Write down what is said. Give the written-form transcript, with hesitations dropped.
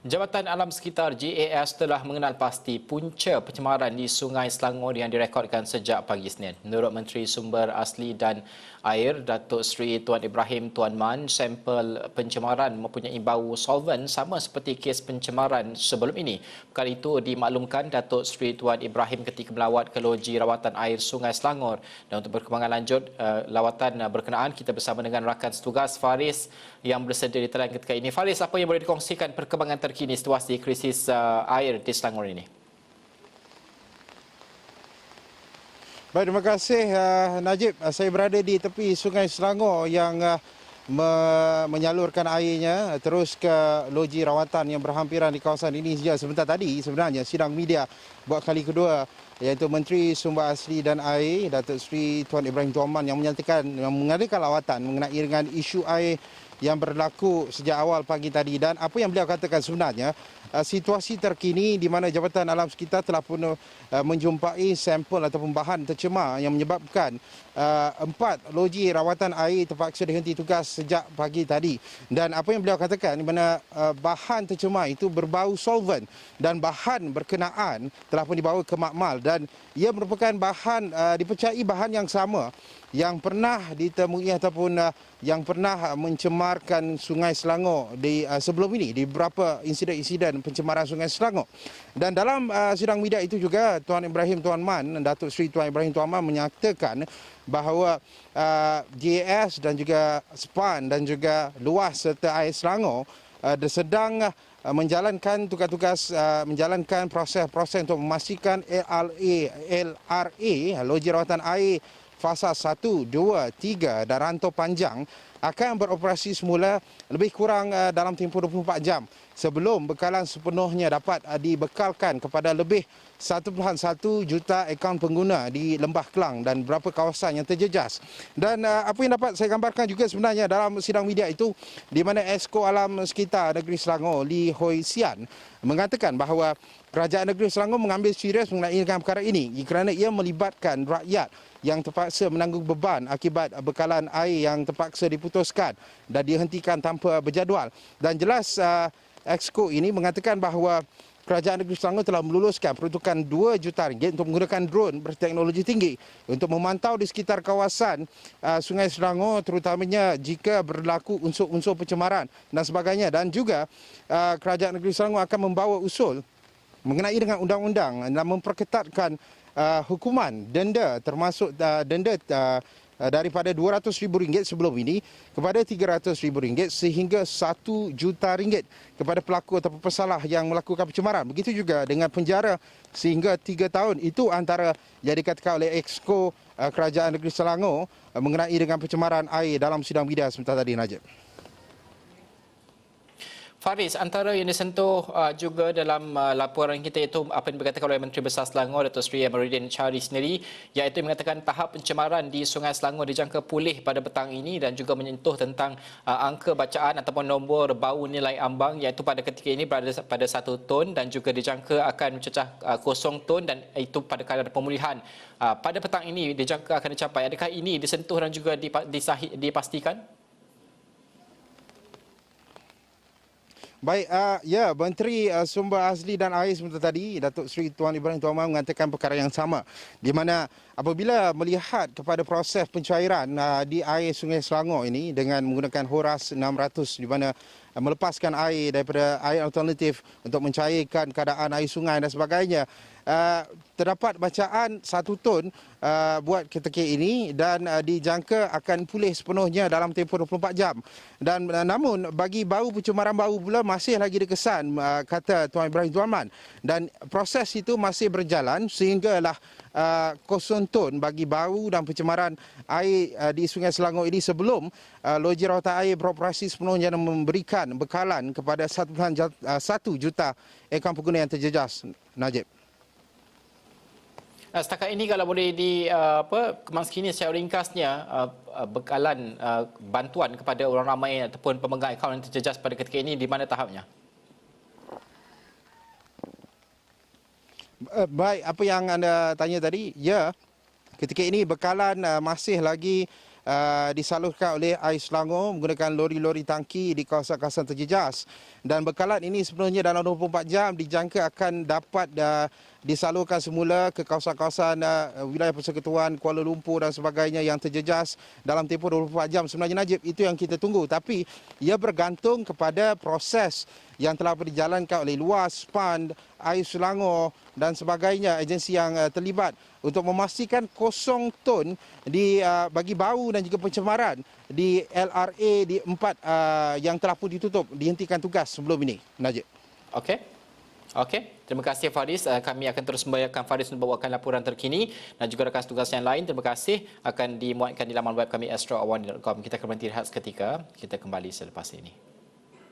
Jabatan Alam Sekitar JAS telah mengenal pasti punca pencemaran di Sungai Selangor yang direkodkan sejak pagi Isnin. Menurut Menteri Sumber Asli dan Air, Datuk Seri Tuan Ibrahim Tuan Man, sampel pencemaran mempunyai bau solvent sama seperti kes pencemaran sebelum ini. Perkara itu dimaklumkan Datuk Seri Tuan Ibrahim ketika melawat ke loji rawatan air Sungai Selangor. Dan untuk perkembangan lanjut lawatan berkenaan, kita bersama dengan rakan setugas Faris yang bersedia di talian ketika ini. Faris, apa yang boleh dikongsikan perkembangan terkini situasi krisis air di Selangor ini? Baik, terima kasih Najib. Saya berada di tepi Sungai Selangor yang menyalurkan airnya terus ke loji rawatan yang berhampiran di kawasan ini sejak sebentar tadi. Sebenarnya sidang media buat kali kedua, iaitu Menteri Sumber Asli dan Air Datuk Seri Tuan Ibrahim Tuan Man yang mengadakan lawatan mengenai dengan isu air yang berlaku sejak awal pagi tadi. Dan apa yang beliau katakan sebenarnya, situasi terkini di mana Jabatan Alam Sekitar telah pun menjumpai sampel ataupun bahan tercemar yang menyebabkan 4 loji rawatan air terpaksa dihenti tugas sejak pagi tadi. Dan apa yang beliau katakan, di mana bahan tercemar itu berbau solvent dan bahan berkenaan telah pun dibawa ke makmal, dan ia merupakan bahan dipercayai bahan yang sama yang pernah ditemui ataupun yang pernah mencemarkan Sungai Selangor di sebelum ini, di beberapa insiden-insiden pencemaran Sungai Selangor. Dan dalam sidang media itu juga Tuan Ibrahim Tuan Man, Datuk Seri Tuan Ibrahim Tuan Man menyatakan bahawa JAS dan juga SPAN dan juga Luas serta Air Selangor sedang menjalankan tugas-tugas, menjalankan proses-proses untuk memastikan LRA, loji rawatan air fasa 1, 2, 3 dan rantau panjang akan beroperasi semula lebih kurang dalam tempoh 24 jam sebelum bekalan sepenuhnya dapat dibekalkan kepada lebih 1.1 juta akaun pengguna di Lembah Kelang dan beberapa kawasan yang terjejas. Dan apa yang dapat saya gambarkan juga sebenarnya dalam sidang media itu, di mana Esko Alam Sekitar Negeri Selangor, Lee Hoi Sian, mengatakan bahawa Kerajaan Negeri Selangor mengambil serius mengenai perkara ini kerana ia melibatkan rakyat yang terpaksa menanggung beban akibat bekalan air yang terpaksa diputuskan dan dihentikan tanpa berjadual. Dan jelas Exco ini mengatakan bahawa Kerajaan Negeri Selangor telah meluluskan peruntukan RM2 juta untuk menggunakan drone berteknologi tinggi untuk memantau di sekitar kawasan Sungai Selangor, terutamanya jika berlaku unsur-unsur pencemaran dan sebagainya. Dan juga Kerajaan Negeri Selangor akan membawa usul mengenai dengan undang-undang dan memperketatkan hukuman denda, termasuk denda daripada RM200,000 sebelum ini kepada RM300,000 sehingga RM1 juta kepada pelaku atau pesalah yang melakukan pencemaran. Begitu juga dengan penjara sehingga 3 tahun. Itu antara yang dikatakan oleh Exco Kerajaan Negeri Selangor mengenai dengan pencemaran air dalam sidang media sebentar tadi, Najib. Faris, antara yang disentuh juga dalam laporan kita itu apa yang dikatakan oleh Menteri Besar Selangor Datuk Seri Amiruddin Syari sendiri, iaitu mengatakan tahap pencemaran di Sungai Selangor dijangka pulih pada petang ini dan juga menyentuh tentang angka bacaan ataupun nombor bau nilai ambang, iaitu pada ketika ini berada pada 1 ton dan juga dijangka akan mencecah 0 ton, dan itu pada kadar pemulihan pada petang ini dijangka akan dicapai. Adakah ini disentuh dan juga dipastikan? Baik, ya, Menteri Sumber Asli dan Air sebentar tadi, Datuk Seri Tuan Ibrahim Tuan Man mengatakan perkara yang sama, di mana apabila melihat kepada proses pencairan di air Sungai Selangor ini dengan menggunakan Horas 600, di mana melepaskan air daripada air alternatif untuk mencairkan keadaan air sungai dan sebagainya, terdapat bacaan 1 ton buat ketika ini dan dijangka akan pulih sepenuhnya dalam tempoh 24 jam. Dan namun bagi bau pencemaran bau pula masih lagi dikesan, kata Tuan Ibrahim Tuan Man, dan proses itu masih berjalan sehinggalah 0 ton bagi bau dan pencemaran air di Sungai Selangor ini sebelum loji rawatan air beroperasi sepenuhnya dan memberikan bekalan kepada 1 juta akaun pengguna yang terjejas, Najib. Setakat ini kalau boleh kemaskini secara ringkasnya bekalan bantuan kepada orang ramai ataupun pemegang akaun yang terjejas pada ketika ini di mana tahapnya? Baik, apa yang anda tanya tadi, ya, ketika ini bekalan masih lagi disalurkan oleh Air Selangor menggunakan lori-lori tangki di kawasan-kawasan terjejas. Dan bekalan ini sebenarnya dalam 24 jam dijangka akan dapat disalurkan semula ke kawasan-kawasan wilayah Persekutuan Kuala Lumpur dan sebagainya yang terjejas dalam tempoh 24 jam. Sebenarnya Najib, itu yang kita tunggu. Tapi ia bergantung kepada proses yang telah dijalankan oleh Luas, PAN, Air Selangor dan sebagainya, agensi yang terlibat untuk memastikan kosong ton bagi bau dan juga pencemaran di LRA di 4 yang telah pun ditutup, dihentikan tugas sebelum ini. Najib. Okey, terima kasih Faris. Kami akan terus membayarkan Faris untuk membawakan laporan terkini dan juga rakan tugas yang lain. Terima kasih, akan dimuatkan di laman web kami astroawani.com. Kita akan berhenti rehat seketika. Kita kembali selepas ini.